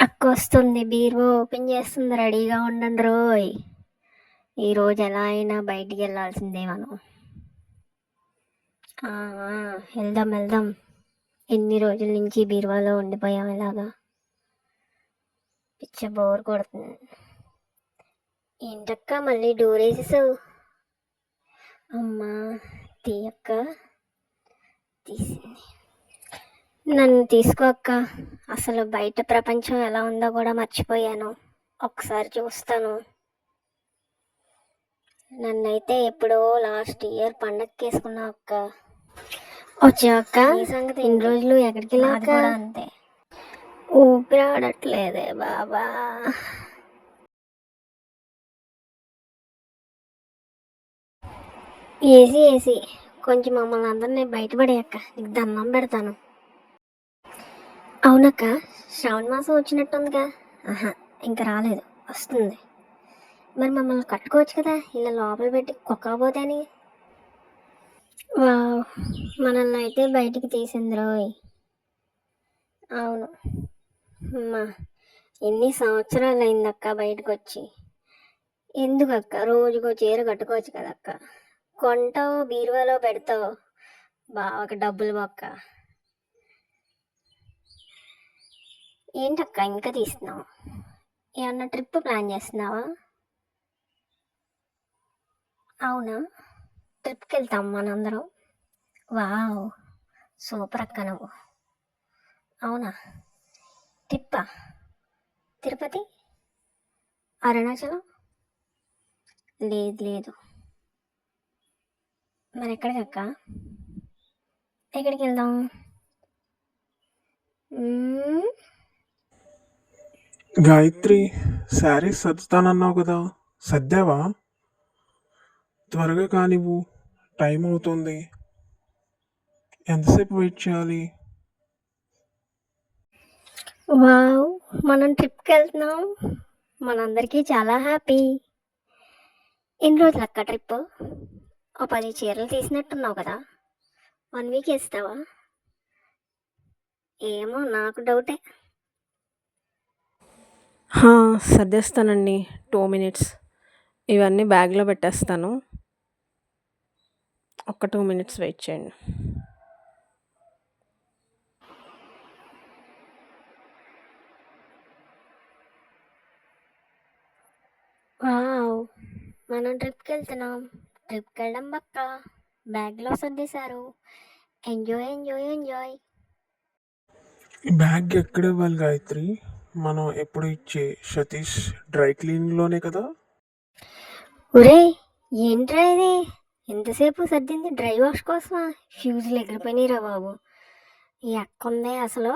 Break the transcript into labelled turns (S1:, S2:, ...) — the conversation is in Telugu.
S1: అక్క వస్తుంది, బీరువా ఓపెన్ చేస్తుంది, రెడీగా ఉండండి రోయ్. ఈరోజు ఎలా అయినా బయటికి వెళ్ళాల్సిందే మనం. వెళ్దాం వెళ్దాం. ఎన్ని రోజుల నుంచి బీరువాలో ఉండిపోయాం ఇలాగా. పిచ్చ బోర్ కొడుతుంది. ఏంటక్క మళ్ళీ డోర్ వేసేసావు? అమ్మా తీయక్క. తీసింది. నన్ను తీసుకో అక్క. అసలు బయట ప్రపంచం ఎలా ఉందో కూడా మర్చిపోయాను. ఒకసారి చూస్తాను. నన్నైతే ఎప్పుడో లాస్ట్ ఇయర్ పండగకి వేసుకున్నావు అక్క. వచ్చా అక్క? ఈ సంగతి ఇన్ని రోజులు ఎక్కడికి వెళ్ళాక? అంతే, ఊపిరాడట్లేదే బాబా. ఏసీ కొంచెం మమ్మల్ని అందరినీ బయటపడే అక్క, నీకు దండం పెడతాను. అవునక్క, శ్రావణ మాసం వచ్చినట్టుందిగా. ఇంకా రాలేదు, వస్తుంది. మరి మమ్మల్ని కట్టుకోవచ్చు కదా, ఇలా లోపల పెట్టి కుక్కకపోతేని. మనల్ని అయితే బయటికి తీసింది రోయ్. అవును అమ్మా, ఎన్ని సంవత్సరాలు అయిందక్క బయటకు వచ్చి. ఎందుకక్క రోజుకో చీర కట్టుకోవచ్చు కదక్క. కొంటావు, బీరువాలో పెడతావు, బాగా డబ్బులు బొక్క. ఏంటక్క ఇంకా తీస్తున్నావు? ఏమన్నా ట్రిప్ ప్లాన్ చేస్తున్నావా? అవునా, ట్రిప్కి వెళ్తాం మనందరం. వావ్, సూపర్ అక్క నువ్వు. అవునా, ట్రిప్పా? తిరుపతి, అరుణాచలం? లేదు. మరి ఎక్కడికి అక్క? ఎక్కడికి వెళ్దాం?
S2: గాయత్రి, శారీస్ సర్దుతానన్నావు కదా, సర్దావా? త్వరగా కానివ్వు, టైం అవుతుంది. ఎంతసేపు వెయిట్ చేయాలి?
S1: వావ్, మనం ట్రిప్కి వెళ్తున్నాం. మనందరికీ చాలా హ్యాపీ. ఎన్ని రోజులు అక్క ట్రిప్? 10 చీరలు తీసినట్టున్నావు కదా, 1 వీక్ వేస్తావా? ఏమో, నాకు డౌటే.
S3: సర్దేస్తానండి, 2 minutes. ఇవన్నీ బ్యాగ్లో పెట్టేస్తాను, ఒక 2 minutes వెయిట్ చేయండి.
S1: వావ్, మనం ట్రిప్కి వెళ్తున్నాం. ట్రిప్కి వెళ్ళడం పక్క. బ్యాగ్లో సర్దేశారు. ఎంజాయ్.
S2: ఈ బ్యాగ్ ఎక్కడ ఇవ్వాలి గాయత్రి? మనం ఎప్పుడు ఇచ్చే సతీష్ డ్రై క్లీనింగ్లోనే కదా?
S1: ఒరే, ఏంట్రా ఇది? ఎంతసేపు సర్దింది డ్రై వాష్ కోసమా? ఫ్యూజులు ఎగిరిపోయినాయిరా బాబు. ఈ అక్క ఉందే అసలు.